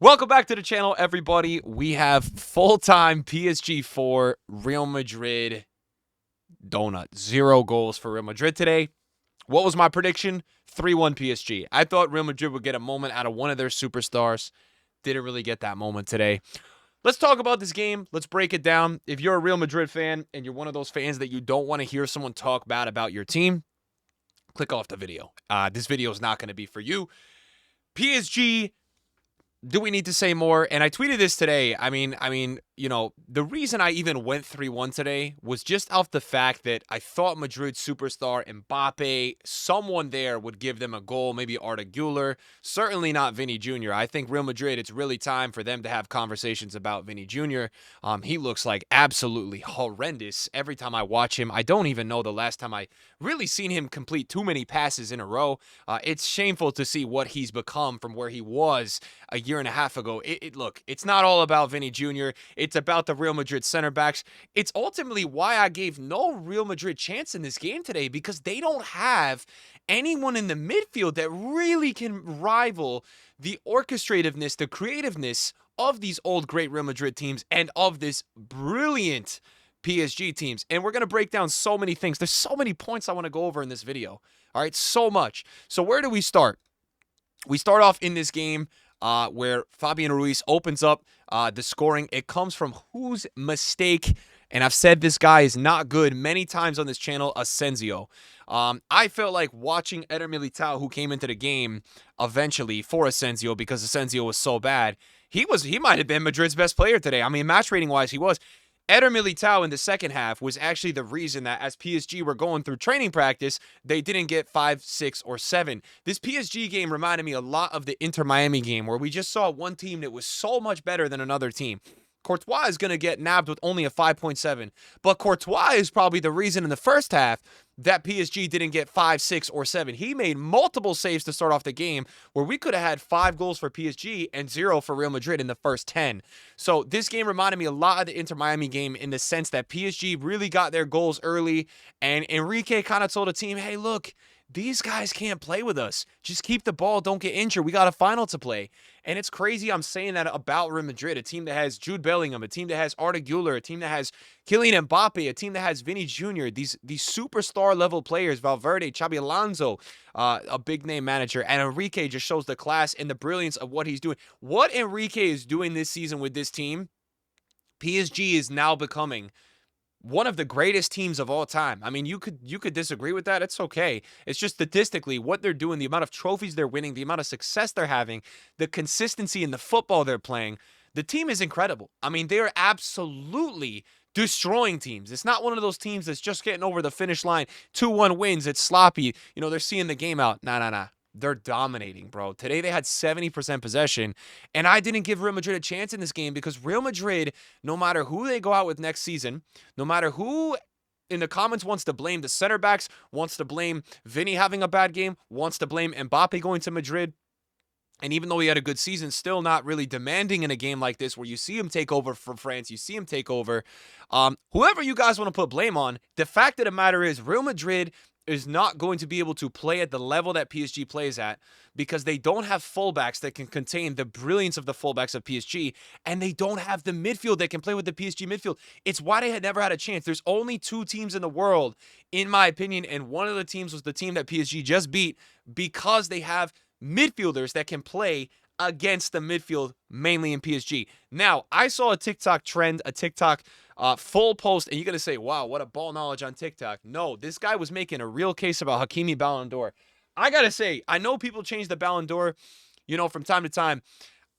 Welcome back to the channel, everybody. We have full-time PSG 4, Real Madrid donut. 0 goals for Real Madrid today. What was my prediction? 3-1 PSG. I thought Real Madrid would get a moment out of one of their superstars. Didn't really get that moment today. Let's talk about this game. Let's break it down. If you're a Real Madrid fan and you're one of those fans that you don't want to hear someone talk bad about your team, click off the video. This video is not going to be for you. PSG, do we need to say more? And I tweeted this today. I mean, you know, the reason I even went 3-1 today was just off the fact that I thought Madrid superstar Mbappe, someone there would give them a goal, maybe Arda Güler, certainly not Vinny Jr. I think Real Madrid, it's really time for them to have conversations about Vinny Jr. He looks like absolutely horrendous every time I watch him. I don't even know the last time I really seen him complete too many passes in a row. It's shameful to see what he's become from where he was a year and a half ago. Look, it's not all about Vinny Jr. It's about the Real Madrid center backs. It's ultimately why I gave no Real Madrid chance in this game today, because they don't have anyone in the midfield that really can rival the orchestrativeness, the creativeness of these old great Real Madrid teams and of this brilliant PSG teams. And we're going to break down so many things. There's so many points I want to go over in this video. All right, so much. So where do we start? We start off in this game where Fabian Ruiz opens up the scoring. It comes from whose mistake? And I've said this guy is not good many times on this channel, Asensio. I felt like watching Eder Militao, who came into the game eventually for Asensio because Asensio was so bad. He might have been Madrid's best player today. I mean, match rating wise, he was. Eder Militao in the second half was actually the reason that as PSG were going through training practice, they didn't get 5, 6, or 7. This PSG game reminded me a lot of the Inter Miami game where we just saw one team that was so much better than another team. Courtois is going to get nabbed with only a 5.7, but Courtois is probably the reason in the first half that PSG didn't get 5, 6, or 7. He made multiple saves to start off the game where we could have had 5 goals for PSG and 0 for Real Madrid in the first 10. So this game reminded me a lot of the Inter Miami game in the sense that PSG really got their goals early, and Enrique kind of told the team, hey, look, these guys can't play with us. Just keep the ball. Don't get injured. We got a final to play. And it's crazy I'm saying that about Real Madrid, a team that has Jude Bellingham, a team that has Arda Güler, a team that has Kylian Mbappe, a team that has Vinny Jr., these superstar level players, Valverde, Xabi Alonso, a big name manager, and Enrique just shows the class and the brilliance of what he's doing. What Enrique is doing this season with this team, PSG is now becoming one of the greatest teams of all time. I mean, you could disagree with that. It's okay. It's just statistically what they're doing, the amount of trophies they're winning, the amount of success they're having, the consistency in the football they're playing. The team is incredible. I mean, they are absolutely destroying teams. It's not one of those teams that's just getting over the finish line. 2-1 wins. It's sloppy. You know, they're seeing the game out. Nah. They're dominating, bro. Today they had 70% possession, and I didn't give Real Madrid a chance in this game because Real Madrid, no matter who they go out with next season, no matter who in the comments wants to blame the center backs, wants to blame Vinny having a bad game, wants to blame Mbappe going to Madrid, and even though he had a good season, still not really demanding in a game like this where you see him take over from France, you see him take over. Whoever you guys want to put blame on, the fact of the matter is Real Madrid is not going to be able to play at the level that PSG plays at because they don't have fullbacks that can contain the brilliance of the fullbacks of PSG, and they don't have the midfield that can play with the PSG midfield. It's why they had never had a chance. There's only 2 teams in the world, in my opinion, and one of the teams was the team that PSG just beat because they have midfielders that can play against the midfield, mainly in PSG. Now, I saw a TikTok trend, a TikTok full post, and you're going to say, wow, what a ball knowledge on TikTok. No, this guy was making a real case about Hakimi Ballon d'Or. I got to say, I know people change the Ballon d'Or, you know, from time to time.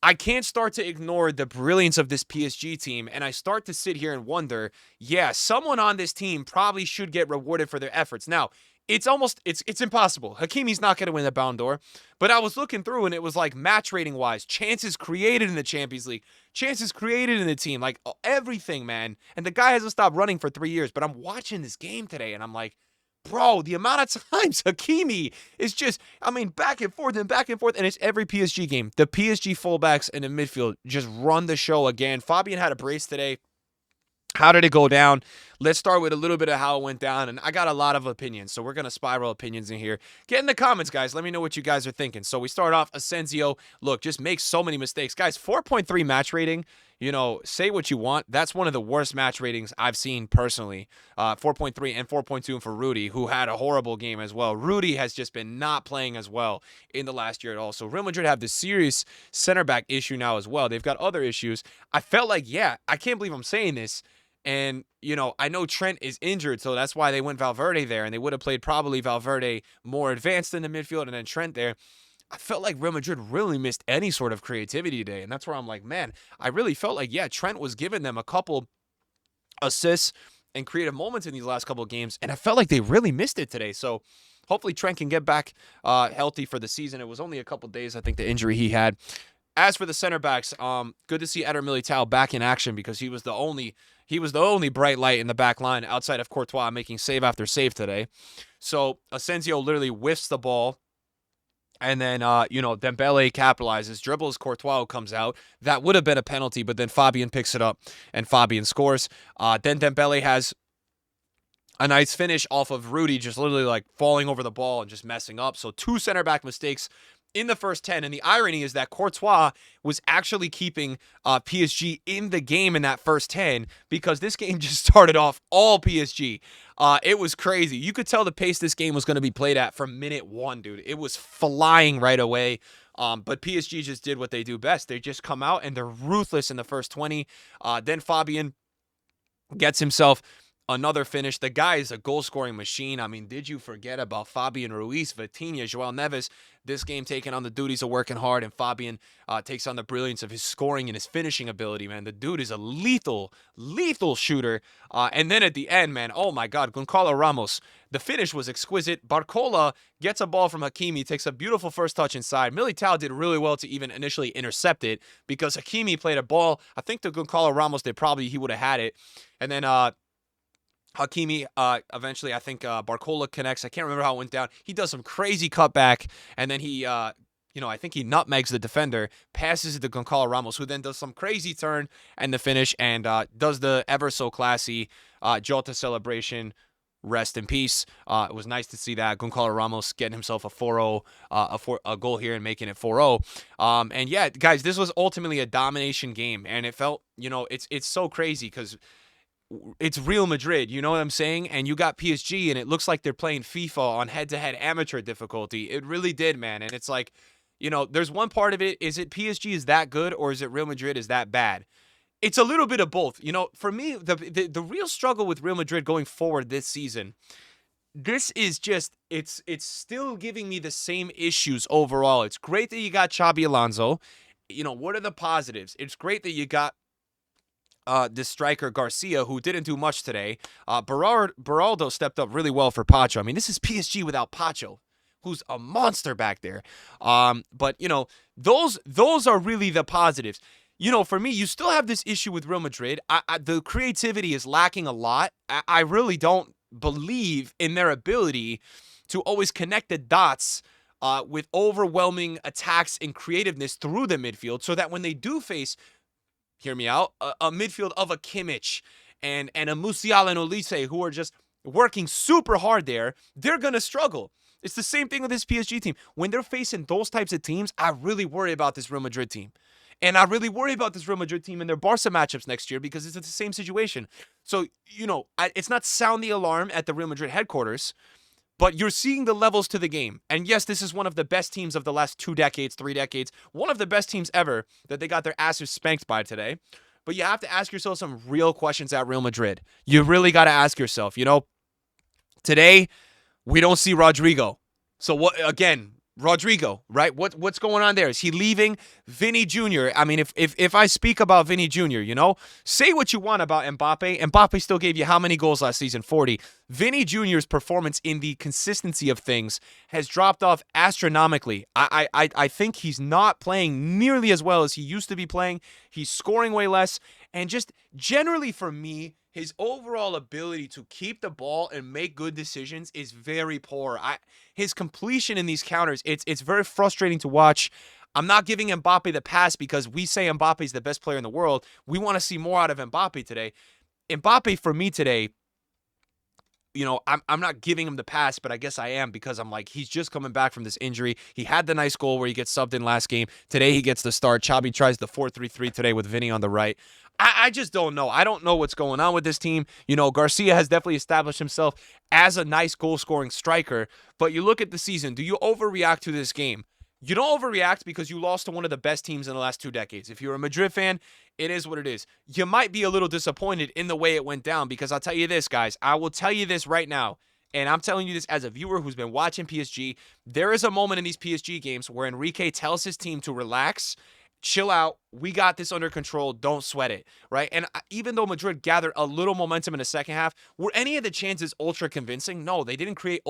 I can't start to ignore the brilliance of this PSG team, and I start to sit here and wonder, yeah, someone on this team probably should get rewarded for their efforts. Now, it's impossible. Hakimi's not going to win the Ballon d'Or. But I was looking through, and it was like match rating wise, chances created in the Champions League, chances created in the team, like everything, man. And the guy hasn't stopped running for 3 years. But I'm watching this game today, and I'm like, bro, the amount of times Hakimi is just, I mean, back and forth, and it's every PSG game. The PSG fullbacks in the midfield just run the show again. Fabian had a brace today. How did it go down? Let's start with a little bit of how it went down, and I got a lot of opinions, so we're going to spiral opinions in here. Get in the comments, guys. Let me know what you guys are thinking. So we start off, Asensio, look, just makes so many mistakes. Guys, 4.3 match rating, say what you want. That's one of the worst match ratings I've seen personally. 4.3 and 4.2 for Rudy, who had a horrible game as well. Rudy has just been not playing as well in the last year at all. So Real Madrid have this serious center back issue now as well. They've got other issues. I felt like, I can't believe I'm saying this. And, I know Trent is injured, so that's why they went Valverde there, and they would have played probably Valverde more advanced in the midfield and then Trent there. I felt like Real Madrid really missed any sort of creativity today, and that's where I'm like, man, I really felt like, Trent was giving them a couple assists and creative moments in these last couple of games, and I felt like they really missed it today. So hopefully Trent can get back healthy for the season. It was only a couple days, I think, the injury he had. As for the center backs, good to see Eder Militao back in action because he was the only bright light in the back line outside of Courtois making save after save today. So Asensio literally whiffs the ball, and then Dembele capitalizes, dribbles Courtois, who comes out. That would have been a penalty, but then Fabian picks it up and Fabian scores. Then Dembele has a nice finish off of Rudy, just literally like falling over the ball and just messing up. So 2 center back mistakes in the first 10, and the irony is that Courtois was actually keeping PSG in the game in that first 10 because this game just started off all PSG. It was crazy. You could tell the pace this game was going to be played at from minute 1, dude. It was flying right away. But PSG just did what they do best. They just come out and they're ruthless in the first 20. Then Fabian gets himself another finish. The guy is a goal-scoring machine. I mean, did you forget about Fabian Ruiz, Vitinha, João Neves? This game taking on the duties of working hard, and Fabian takes on the brilliance of his scoring and his finishing ability, man. The dude is a lethal shooter. And then at the end, man, oh my God, Goncalo Ramos. The finish was exquisite. Barcola gets a ball from Hakimi, takes a beautiful first touch inside. Militao did really well to even initially intercept it because Hakimi played a ball. I think the Goncalo Ramos did probably, he would have had it. And then Hakimi, eventually, I think Barcola connects. I can't remember how it went down. He does some crazy cutback, and then he, I think he nutmegs the defender, passes it to Goncalo Ramos, who then does some crazy turn and the finish, and does the ever so classy Jota celebration. Rest in peace. It was nice to see that. Goncalo Ramos getting himself a 4-0, a goal here and making it 4-0. And yeah, guys, this was ultimately a domination game, and it felt, it's so crazy because it's Real Madrid, you know what I'm saying? And you got PSG, and it looks like they're playing FIFA on head-to-head amateur difficulty. It really did, man. And it's like, there's one part of it. Is it PSG is that good, or is it Real Madrid is that bad? It's a little bit of both. For me, the real struggle with Real Madrid going forward this season, this is just, it's still giving me the same issues overall. It's great that you got Xabi Alonso. What are the positives? It's great that you got this striker Garcia, who didn't do much today. Beraldo stepped up really well for Pacho. I mean, this is PSG without Pacho, who's a monster back there. But those are really the positives. For me, you still have this issue with Real Madrid. The creativity is lacking a lot. I really don't believe in their ability to always connect the dots with overwhelming attacks and creativeness through the midfield, so that when they do face, hear me out, a midfield of a Kimmich and a Musiala and Olise, who are just working super hard there, they're going to struggle. It's the same thing with this PSG team. When they're facing those types of teams, I really worry about this Real Madrid team. And I really worry about this Real Madrid team in their Barca matchups next year because it's the same situation. So, it's not sound the alarm at the Real Madrid headquarters, but you're seeing the levels to the game. And yes, this is one of the best teams of the last 2 decades, 3 decades. One of the best teams ever that they got their asses spanked by today. But you have to ask yourself some real questions at Real Madrid. You really got to ask yourself, today we don't see Rodrigo. So what, again, Rodrigo, right? What's going on there? Is he leaving? Vinny Jr. I mean, if I speak about Vinny Jr., say what you want about Mbappe. Mbappe still gave you how many goals last season? 40. Vinny Jr.'s performance in the consistency of things has dropped off astronomically. I think he's not playing nearly as well as he used to be playing. He's scoring way less. And just generally for me, his overall ability to keep the ball and make good decisions is very poor. His completion in these counters, it's very frustrating to watch. I'm not giving Mbappe the pass because we say Mbappe is the best player in the world. We want to see more out of Mbappe today. Mbappe, for me today, I'm not giving him the pass, but I guess I am because I'm like, he's just coming back from this injury. He had the nice goal where he gets subbed in last game. Today he gets the start. Xabi tries the 4-3-3 today with Vinny on the right. I just don't know. I don't know what's going on with this team. Garcia has definitely established himself as a nice goal-scoring striker, but you look at the season, do you overreact to this game? You don't overreact because you lost to one of the best teams in the last 2 decades. If you're a Madrid fan, it is what it is. You might be a little disappointed in the way it went down because I'll tell you this, guys. I will tell you this right now, and I'm telling you this as a viewer who's been watching PSG. There is a moment in these PSG games where Enrique tells his team to relax, chill out. We got this under control. Don't sweat it, right? And even though Madrid gathered a little momentum in the second half, were any of the chances ultra convincing? No, they didn't create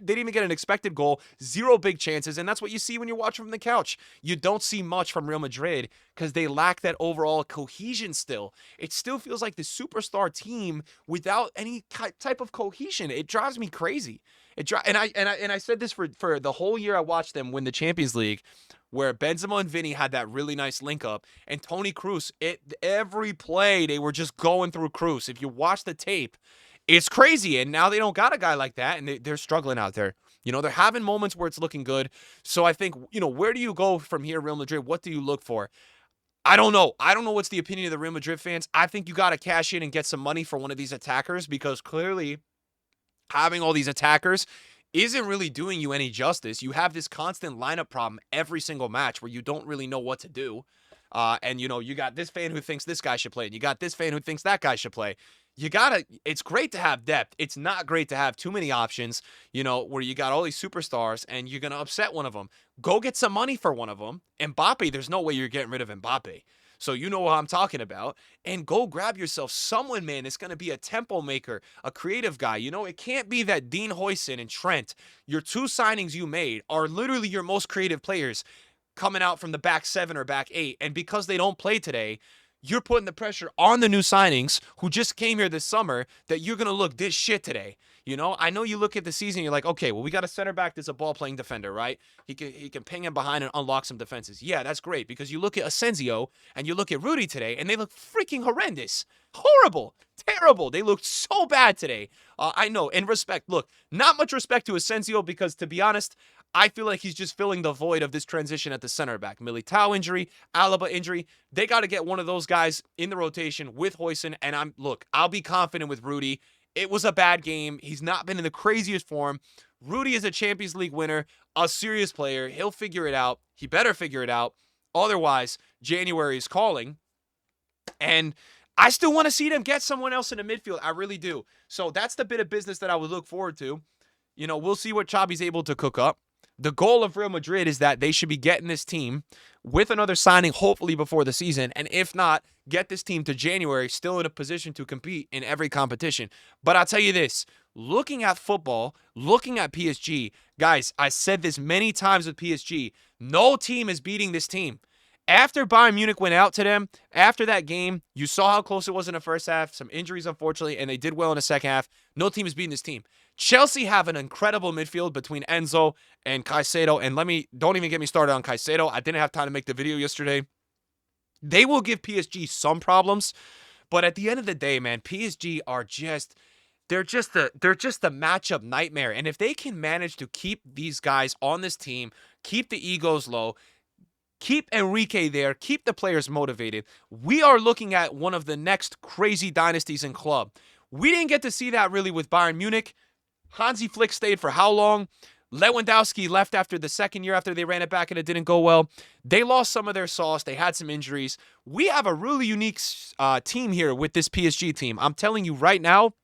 they didn't even get an expected goal, 0 big chances, and that's what you see when you're watching from the couch. You don't see much from Real Madrid because they lack that overall cohesion still. It still feels like the superstar team without any type of cohesion. It drives me crazy. And I said this for the whole year I watched them win the Champions League, where Benzema and Vinny had that really nice link up, and Toni Kroos, every play they were just going through Kroos. If you watch the tape, it's crazy, and now they don't got a guy like that, and they're struggling out there. They're having moments where it's looking good. So I think, where do you go from here, Real Madrid? What do you look for? I don't know. I don't know what's the opinion of the Real Madrid fans. I think you got to cash in and get some money for one of these attackers because clearly having all these attackers isn't really doing you any justice. You have this constant lineup problem every single match where you don't really know what to do. And you got this fan who thinks this guy should play, and you got this fan who thinks that guy should play. It's great to have depth. It's not great to have too many options, where you got all these superstars and you're going to upset one of them. Go get some money for one of them. Mbappe, there's no way you're getting rid of Mbappe. So you know what I'm talking about. And go grab yourself someone, man, that's going to be a tempo maker, a creative guy. It can't be that Dean Huijsen and Trent, your 2 signings you made, are literally your most creative players coming out from the back 7 or back 8. And because they don't play today, you're putting the pressure on the new signings who just came here this summer that you're going to look this shit today. I know you look at the season, you're like, okay, well, we got a center back that's a ball-playing defender, right? He can ping him behind and unlock some defenses. Yeah, that's great because you look at Asensio and you look at Rudy today, and they look freaking horrendous. Horrible. Terrible. They looked so bad today. I know. And respect. Look, not much respect to Asensio because, to be honest, I feel like he's just filling the void of this transition at the center back. Militao injury, Alaba injury. They got to get one of those guys in the rotation with Huijsen. And I'll be confident with Rudy. It was a bad game. He's not been in the craziest form. Rudy is a Champions League winner, a serious player. He'll figure it out. He better figure it out. Otherwise, January is calling. And I still want to see them get someone else in the midfield. I really do. So that's the bit of business that I would look forward to. We'll see what Xabi's able to cook up. The goal of Real Madrid is that they should be getting this team with another signing, hopefully before the season. And if not, get this team to January still in a position to compete in every competition. But I'll tell you this, looking at football, looking at PSG, guys, I said this many times with PSG, no team is beating this team. After Bayern Munich went out to them, after that game, you saw how close it was in the first half, some injuries, unfortunately, and they did well in the second half. No team is beating this team. Chelsea have an incredible midfield between Enzo and Caicedo, and don't even get me started on Caicedo. I didn't have time to make the video yesterday. They will give PSG some problems, but at the end of the day, man, PSG are they're just a matchup nightmare. And if they can manage to keep these guys on this team, keep the egos low, keep Enrique there, keep the players motivated, we are looking at one of the next crazy dynasties in club. We didn't get to see that really with Bayern Munich. Hansi Flick stayed for how long? Lewandowski left after the second year after they ran it back and it didn't go well. They lost some of their sauce. They had some injuries. We have a really unique team here with this PSG team. I'm telling you right now,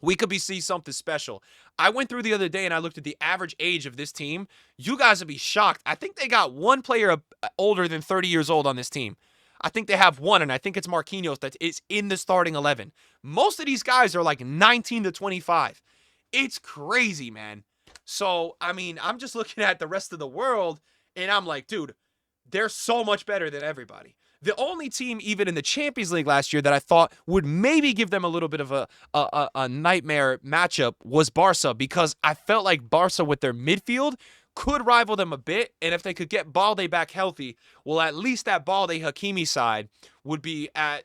we could be seeing something special. I went through the other day and I looked at the average age of this team. You guys would be shocked. I think they got one player older than 30 years old on this team. I think they have one, and I think it's Marquinhos that is in the starting 11. Most of these guys are like 19 to 25. It's crazy, man. So, I'm just looking at the rest of the world, and I'm like, dude, they're so much better than everybody. The only team, even in the Champions League last year, that I thought would maybe give them a little bit of a nightmare matchup was Barca, because I felt like Barca with their midfield could rival them a bit, and if they could get Balde back healthy, well, at least that Balde Hakimi side would be at,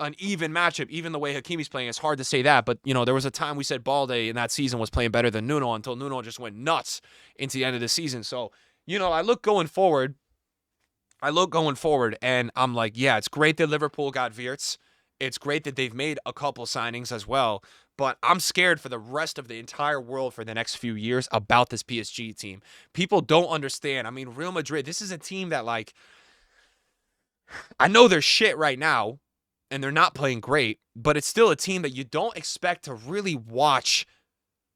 an even matchup, even the way Hakimi's playing. It's hard to say that, but there was a time we said Balde in that season was playing better than Nuno until Nuno just went nuts into the end of the season. So, I look going forward. And I'm like, yeah, it's great that Liverpool got Wirtz. It's great that they've made a couple signings as well. But I'm scared for the rest of the entire world for the next few years about this PSG team. People don't understand. I mean, Real Madrid, this is a team that, like, I know they're shit right now, and they're not playing great, but it's still a team that you don't expect to really watch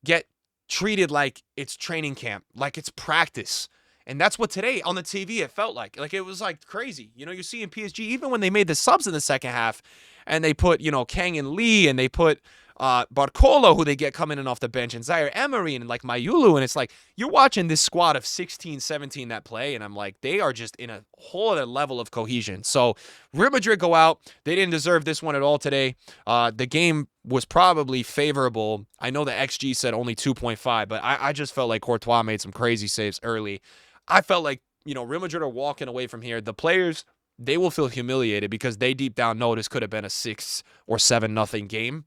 get treated like it's training camp, like it's practice. And that's what today on the TV it felt like. Like, it was like crazy. You see in PSG, even when they made the subs in the second half and they put, Kang and Lee and they put Barcolo, who they get coming in off the bench, and Zaire Emery and like Mayulu. And it's like, you're watching this squad of 16, 17 that play. And I'm like, they are just in a whole other level of cohesion. So Real Madrid go out. They didn't deserve this one at all today. The game was probably favorable. I know the XG said only 2.5, but I just felt like Courtois made some crazy saves early. I felt like, Real Madrid are walking away from here. The players, they will feel humiliated because they deep down know this could have been a 6 or 7-0 game.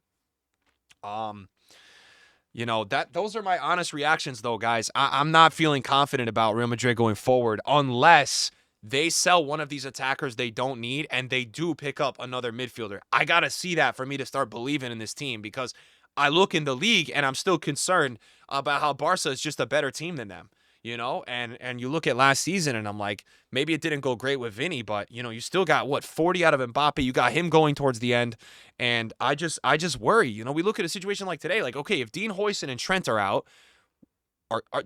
Those are my honest reactions though, guys. I'm not feeling confident about Real Madrid going forward unless they sell one of these attackers they don't need and they do pick up another midfielder. I got to see that for me to start believing in this team, because I look in the league and I'm still concerned about how Barca is just a better team than them. And you look at last season and I'm like, maybe it didn't go great with Vinny, but you still got 40 out of Mbappe. You got him going towards the end. And I just worry. We look at a situation like today, like, okay, if Dean Huijsen and Trent are out,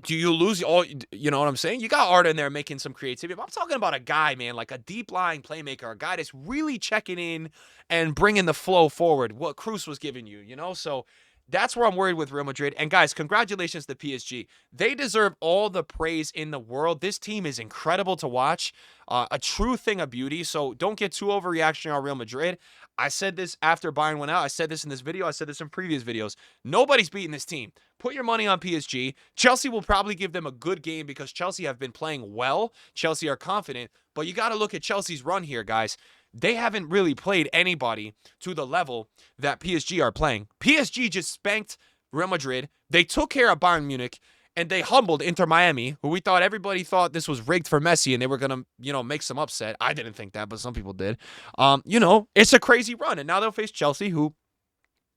do you lose all, you know what I'm saying? You got Arda in there making some creativity. But I'm talking about a guy, man, like a deep lying playmaker, a guy that's really checking in and bringing the flow forward, what Cruz was giving you, So that's where I'm worried with Real Madrid. And guys, congratulations to PSG. They deserve all the praise in the world. This team is incredible to watch, a true thing of beauty. So don't get too overreactionary on Real Madrid. I said this after Bayern went out. I said this in this video. I said this in previous videos. Nobody's beating this team. Put your money on PSG. Chelsea will probably give them a good game because Chelsea have been playing well. Chelsea are confident. But you got to look at Chelsea's run here, guys. They haven't really played anybody to the level that PSG are playing. PSG just spanked Real Madrid. They took care of Bayern Munich, and they humbled Inter Miami, who everybody thought this was rigged for Messi, and they were going to, make some upset. I didn't think that, but some people did. It's a crazy run, and now they'll face Chelsea, who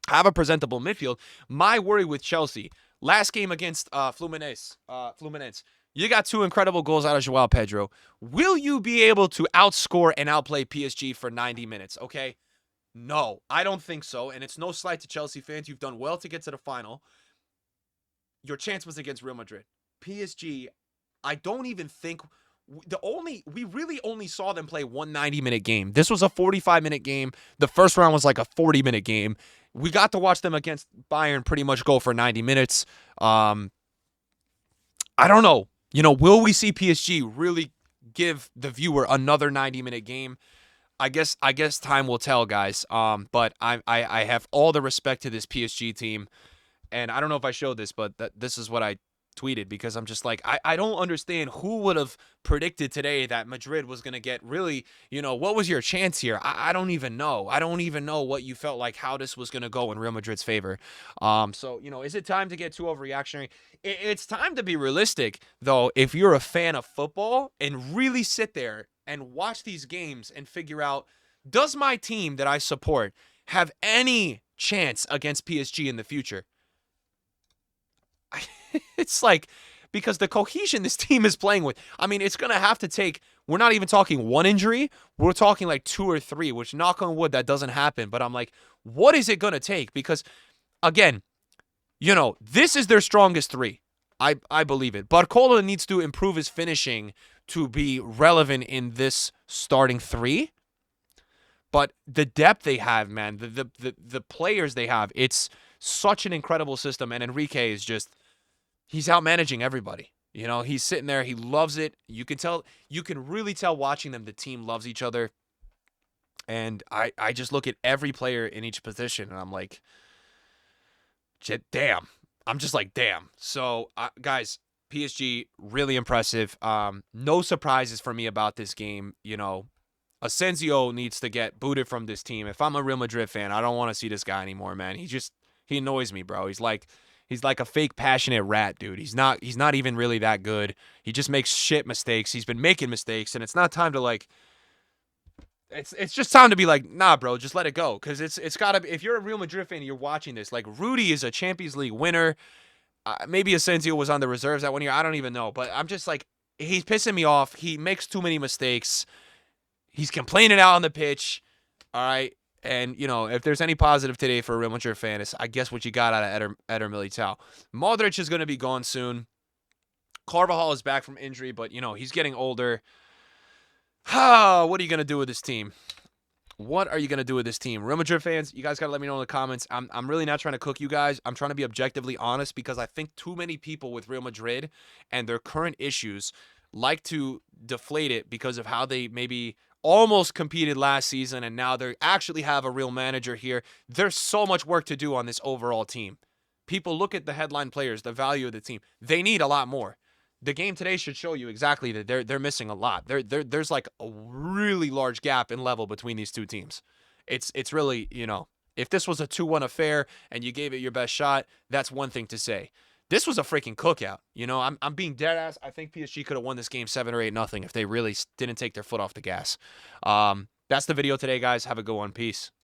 have a presentable midfield. My worry with Chelsea, last game against Fluminense. You got 2 incredible goals out of Joao Pedro. Will you be able to outscore and outplay PSG for 90 minutes, okay? No, I don't think so, and it's no slight to Chelsea fans. You've done well to get to the final. Your chance was against Real Madrid. PSG, I don't even think... We really only saw them play one 90-minute game. This was a 45-minute game. The first round was like a 40-minute game. We got to watch them against Bayern pretty much go for 90 minutes. I don't know. Will we see PSG really give the viewer another 90-minute game? I guess time will tell, guys. But I have all the respect to this PSG team, and I don't know if I showed this, but this is what I tweeted, because I'm just like, I don't understand who would have predicted today that Madrid was going to get really, what was your chance here? I don't even know. I don't even know what you felt like, how this was going to go in Real Madrid's favor. So, is it time to get too overreactionary? It's time to be realistic, though, if you're a fan of football, and really sit there and watch these games and figure out, does my team that I support have any chance against PSG in the future? It's like, because the cohesion this team is playing with, I mean, it's going to have to take, we're not even talking one injury, we're talking like 2 or 3, which, knock on wood, that doesn't happen. But I'm like, what is it going to take? Because, again, this is their strongest 3. I believe it. Barcola needs to improve his finishing to be relevant in this starting 3. But the depth they have, man, the players they have, it's such an incredible system. And Enrique is just... he's out managing everybody. He's sitting there. He loves it. You can really tell watching them, the team loves each other. And I just look at every player in each position, and I'm like, damn. I'm just like, damn. So, guys, PSG, really impressive. No surprises for me about this game. Asensio needs to get booted from this team. If I'm a Real Madrid fan, I don't want to see this guy anymore, man. He annoys me, bro. He's like a fake passionate rat, dude. He's not even really that good. He just makes shit mistakes. He's been making mistakes, and it's not time to like it's just time to be like, nah, bro, just let it go. Cause it's gotta be, if you're a Real Madrid fan and you're watching this, like Rudy is a Champions League winner. Maybe Asensio was on the reserves that 1 year. I don't even know. But I'm just like, he's pissing me off. He makes too many mistakes. He's complaining out on the pitch. All right. And, you know, if there's any positive today for a Real Madrid fan, it's, I guess, what you got out of Eder Militao. Modric is going to be gone soon. Carvajal is back from injury, but, you know, he's getting older. What are you going to do with this team? What are you going to do with this team? Real Madrid fans, you guys got to let me know in the comments. I'm really not trying to cook you guys. I'm trying to be objectively honest because I think too many people with Real Madrid and their current issues like to deflate it because of how they maybe almost competed last season and now they actually have a real manager here. There's so much work to do on this overall team. People look at the headline players, the value of the team. They need a lot more. The game today should show you exactly that they're missing a lot. There's like a really large gap in level between these two teams. It's really, you know, if this was a 2-1 affair and you gave it your best shot, that's one thing to say. This was a freaking cookout. You know, I'm being dead ass. I think PSG could have won this game 7 or 8-0 if they really didn't take their foot off the gas. That's the video today, guys. Have a good one. Peace.